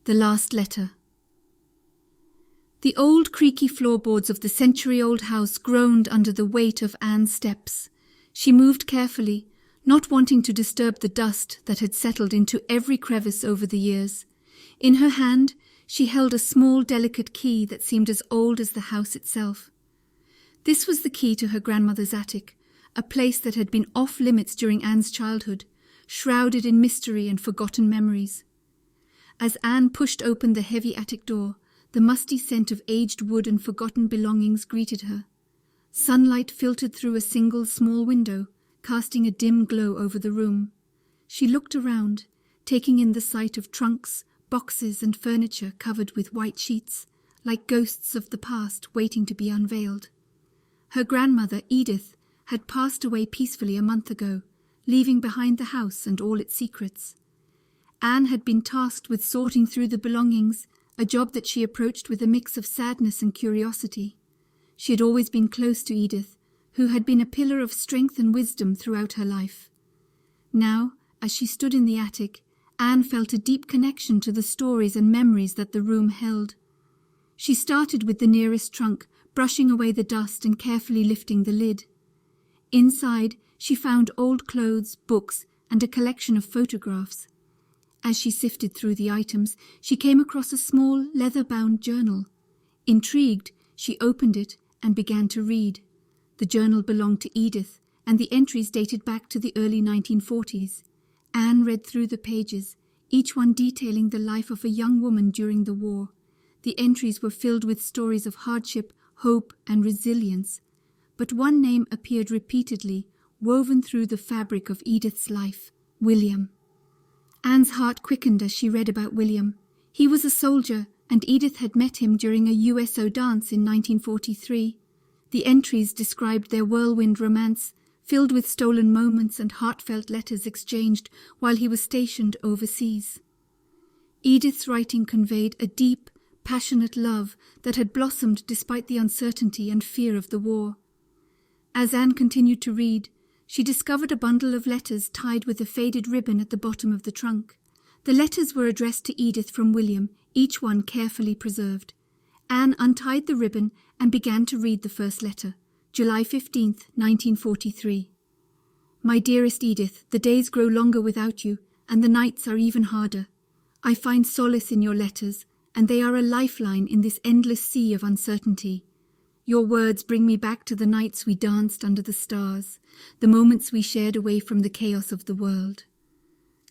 The Last Letter. The old creaky floorboards of the century-old house groaned under the weight of Anne's steps. She moved carefully, not wanting to disturb the dust that had settled into every crevice over the years. In her hand, she held a small, delicate key that seemed as old as the house itself. This was the key to her grandmother's attic, a place that had been off-limits during Anne's childhood, shrouded in mystery and forgotten memories. As Anne pushed open the heavy attic door, the musty scent of aged wood and forgotten belongings greeted her. Sunlight filtered through a single small window, casting a dim glow over the room. She looked around, taking in the sight of trunks, boxes and furniture covered with white sheets, like ghosts of the past waiting to be unveiled. Her grandmother, Edith, had passed away peacefully a month ago, leaving behind the house and all its secrets. Anne had been tasked with sorting through the belongings, a job that she approached with a mix of sadness and curiosity. She had always been close to Edith, who had been a pillar of strength and wisdom throughout her life. Now, as she stood in the attic, Anne felt a deep connection to the stories and memories that the room held. She started with the nearest trunk, brushing away the dust and carefully lifting the lid. Inside, she found old clothes, books, and a collection of photographs. As she sifted through the items, she came across a small, leather-bound journal. Intrigued, she opened it and began to read. The journal belonged to Edith, and the entries dated back to the early 1940s. Anne read through the pages, each one detailing the life of a young woman during the war. The entries were filled with stories of hardship, hope, and resilience. But one name appeared repeatedly, woven through the fabric of Edith's life: William. Anne's heart quickened as she read about William. He was a soldier, and Edith had met him during a USO dance in 1943. The entries described their whirlwind romance, filled with stolen moments and heartfelt letters exchanged while he was stationed overseas. Edith's writing conveyed a deep, passionate love that had blossomed despite the uncertainty and fear of the war. As Anne continued to read, she discovered a bundle of letters tied with a faded ribbon at the bottom of the trunk. The letters were addressed to Edith from William, each one carefully preserved. Anne untied the ribbon and began to read the first letter. July 15th, 1943. My dearest Edith, the days grow longer without you, and the nights are even harder. I find solace in your letters, and they are a lifeline in this endless sea of uncertainty. Your words bring me back to the nights we danced under the stars, the moments we shared away from the chaos of the world.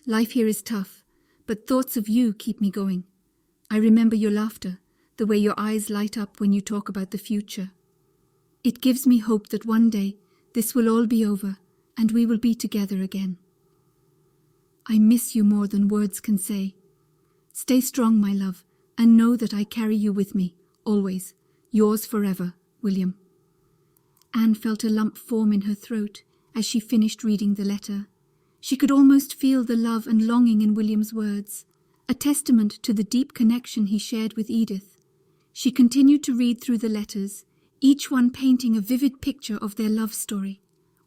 Life here is tough, but thoughts of you keep me going. I remember your laughter, the way your eyes light up when you talk about the future. It gives me hope that one day this will all be over and we will be together again. I miss you more than words can say. Stay strong, my love, and know that I carry you with me, always. Yours forever, William. Anne felt a lump form in her throat as she finished reading the letter. She could almost feel the love and longing in William's words, a testament to the deep connection he shared with Edith. She continued to read through the letters, each one painting a vivid picture of their love story.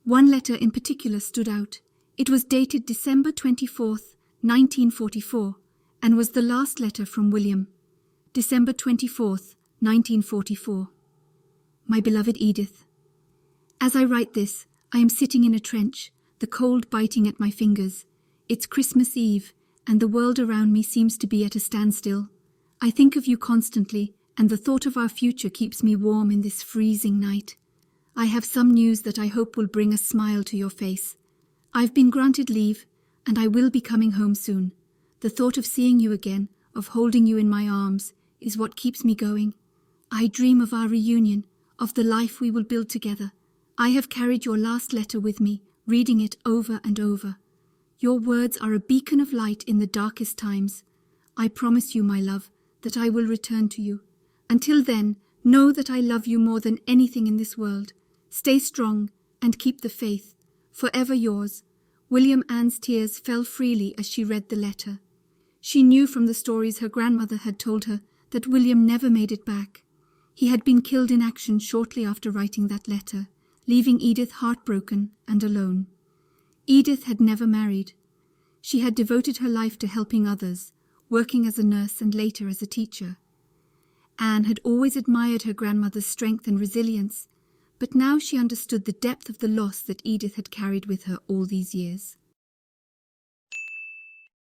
One letter in particular stood out. It was dated December 24th, 1944, and was the last letter from William. December 24th, 1944. My beloved Edith, as I write this, I am sitting in a trench, the cold biting at my fingers. It's Christmas Eve, and the world around me seems to be at a standstill. I think of you constantly, and the thought of our future keeps me warm in this freezing night. I have some news that I hope will bring a smile to your face. I've been granted leave, and I will be coming home soon. The thought of seeing you again, of holding you in my arms, is what keeps me going. I dream of our reunion, of the life we will build together. I have carried your last letter with me, reading it over and over. Your words are a beacon of light in the darkest times. I promise you, my love, that I will return to you. Until then, know that I love you more than anything in this world. Stay strong and keep the faith. Forever yours. William. Anne's tears fell freely as she read the letter. She knew from the stories her grandmother had told her that William never made it back. He had been killed in action shortly after writing that letter, leaving Edith heartbroken and alone. Edith had never married. She had devoted her life to helping others, working as a nurse and later as a teacher. Anne had always admired her grandmother's strength and resilience, but now she understood the depth of the loss that Edith had carried with her all these years.